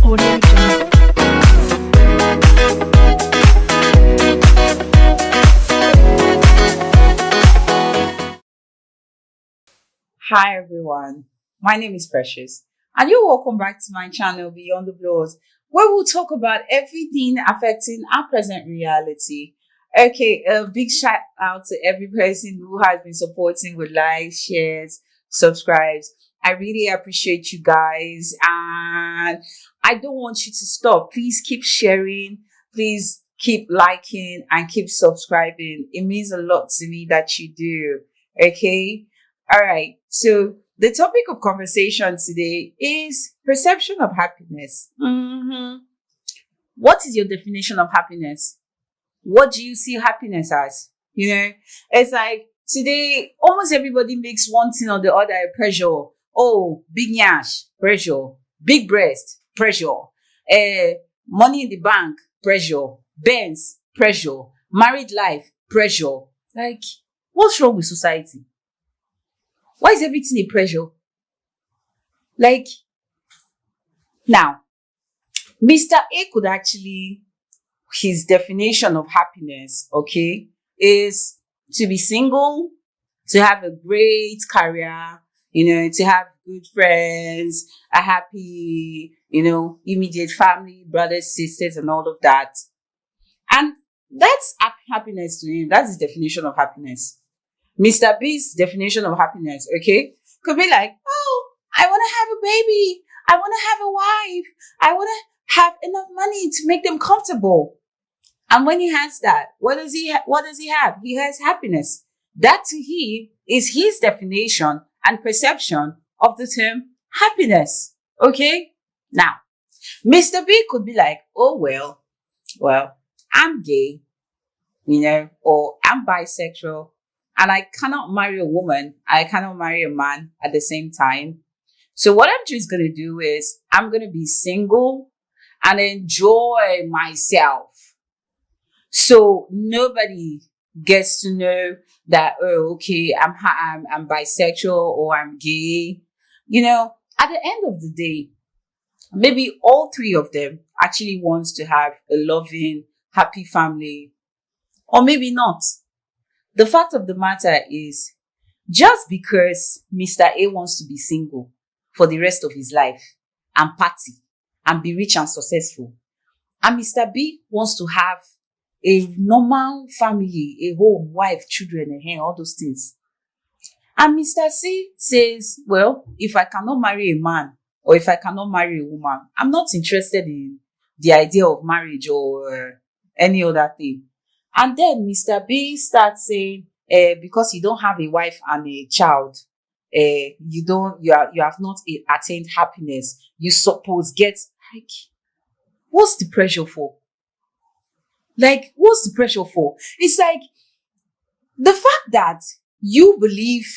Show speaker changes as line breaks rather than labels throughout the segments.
Audio Jungle.
Hi everyone, my name is Precious and you're welcome back to my channel Beyond the Blows, where we'll talk about everything affecting our present reality. Okay, a big shout out to every person who has been supporting with likes, shares, subscribes. I really appreciate you guys and I don't want you to stop. Please keep sharing, please keep liking and keep subscribing. It means a lot to me that you do. Okay. All right. So the topic of conversation today is perception of happiness. What is your definition of happiness? What do you see happiness as? It's like today, almost everybody makes one thing or the other a pressure. Oh, big nyash, pressure. Big breast, pressure. Money in the bank, pressure. Benz, pressure. Married life, pressure. Like, what's wrong with society? Why is everything a pressure? Like, now, Mr. A could actually, his definition of happiness, okay, is to be single, to have a great career, to have good friends, a happy, immediate family, brothers, sisters, and all of that. And that's happiness to him. That's his definition of happiness. Mr. B's definition of happiness, okay, could be like, oh, I want to have a baby. I want to have a wife. I want to have enough money to make them comfortable. And when he has that, what does he have? He has happiness. That to him is his definition and perception of the term happiness. Okay. Now, Mr. B could be like, oh, well, I'm gay, or I'm bisexual. And I cannot marry a woman. I cannot marry a man at the same time. So what I'm just going to do is I'm going to be single and enjoy myself. So nobody gets to know that, oh, okay, I'm bisexual or I'm gay. At the end of the day, maybe all three of them actually wants to have a loving, happy family, or maybe not. The fact of the matter is, just because Mr. A wants to be single for the rest of his life and party and be rich and successful, and Mr. B wants to have a normal family, a home, wife, children, and all those things, and Mr. C says, well, if I cannot marry a man or if I cannot marry a woman, I'm not interested in the idea of marriage or any other thing. And then Mr. B starts saying, because you don't have a wife and a child, you have not attained happiness. You suppose get, like, what's the pressure for? Like, what's the pressure for? It's like the fact that you believe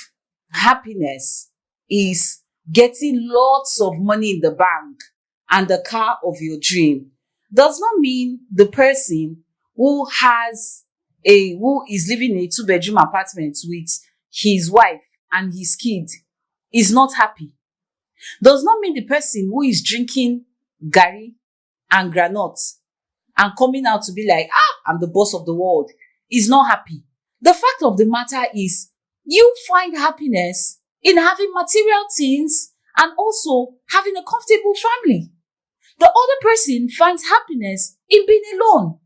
happiness is getting lots of money in the bank and the car of your dream does not mean the person who is living in a 2-bedroom apartment with his wife and his kid is not happy. Does not mean the person who is drinking gari and granuts and coming out to be like, I'm the boss of the world, is not happy. The fact of the matter is, you find happiness in having material things and also having a comfortable family. The other person finds happiness in being alone.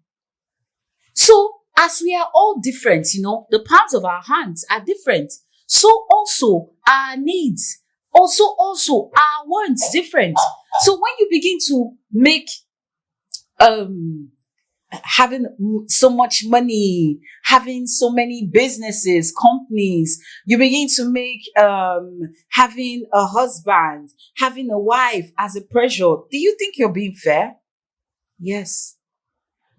So, as we are all different, the palms of our hands are different. So also our needs, also our wants different. So when you begin to make, having so much money, having so many businesses, companies, you begin to make, having a husband, having a wife as a pressure. Do you think you're being fair? Yes.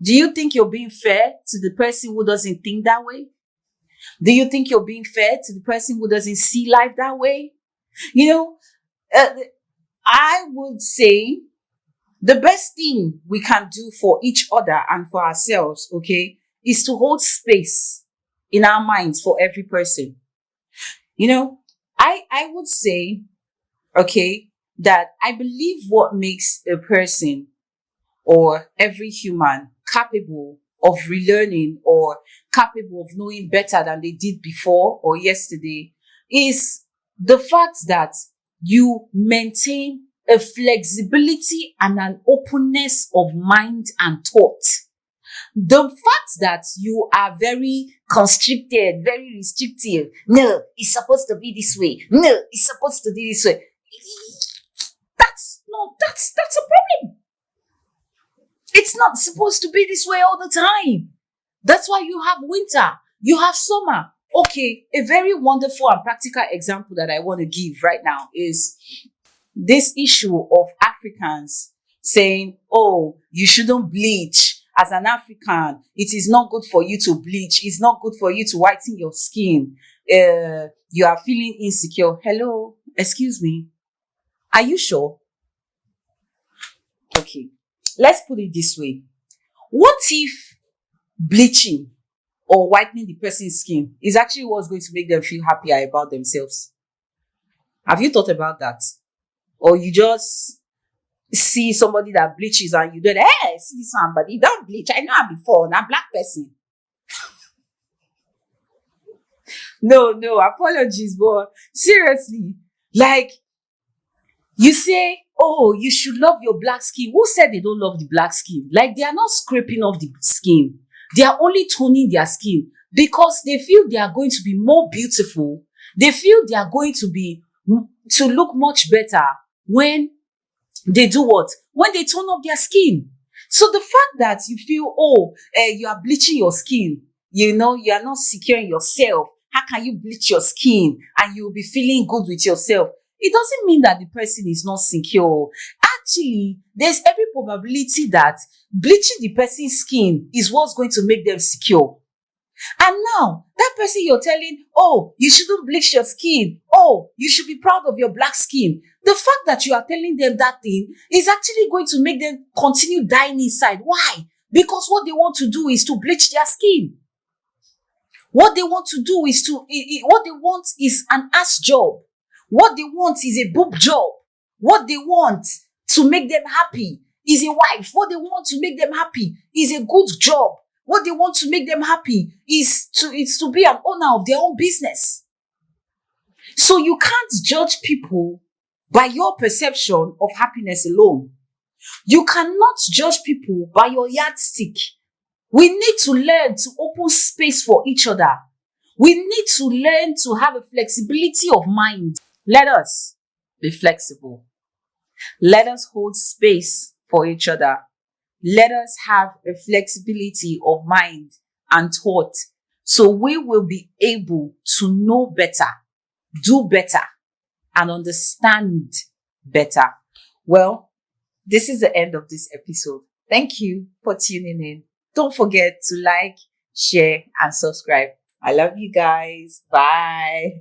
Do you think you're being fair to the person who doesn't think that way? Do you think you're being fair to the person who doesn't see life that way? I would say the best thing we can do for each other and for ourselves, okay, is to hold space in our minds for every person. I would say, okay, that I believe what makes a person or every human capable of relearning or capable of knowing better than they did before or yesterday is the fact that you maintain a flexibility and an openness of mind and thought. The fact that you are very constricted, very restrictive, no, it's supposed to be this way, no, it's supposed to be this way, that's a problem. It's not supposed to be this way all the time. That's why you have winter, you have summer. Okay, a very wonderful and practical example that I want to give right now is this issue of Africans saying, oh, you shouldn't bleach. As an African, it is not good for you to bleach. It's not good for you to whiten your skin. You are feeling insecure. Hello, excuse me. Are you sure? Okay, let's put it this way. What if bleaching or whitening the person's skin is actually what's going to make them feel happier about themselves? Have you thought about that? Or you just see somebody that bleaches and you don't, hey, see this one, but you don't bleach. I know her before, now black person. No, apologies, but seriously, like, you say, oh, you should love your black skin. Who said they don't love the black skin? Like, they are not scraping off the skin. They are only toning their skin because they feel they are going to be more beautiful. They feel they are going to look much better when they do what? When they tone up their skin. So the fact that you feel, you are bleaching your skin, you are not secure in yourself. How can you bleach your skin and you'll be feeling good with yourself? It doesn't mean that the person is not secure. Actually, there's every probability that bleaching the person's skin is what's going to make them secure. And now, that person you're telling, oh, you shouldn't bleach your skin. Oh, you should be proud of your black skin. The fact that you are telling them that thing is actually going to make them continue dying inside. Why? Because what they want to do is to bleach their skin. What they want to do is what they want is an ass job. What they want is a boob job. What they want to make them happy is a wife. What they want to make them happy is a good job. What they want to make them happy is to be an owner of their own business. So you can't judge people by your perception of happiness alone. You cannot judge people by your yardstick. We need to learn to open space for each other. We need to learn to have a flexibility of mind. Let us be flexible. Let us hold space for each other. Let us have a flexibility of mind and thought so we will be able to know better, do better, and understand better. Well, this is the end of this episode. Thank you for tuning in. Don't forget to like, share, and subscribe. I love you guys. Bye.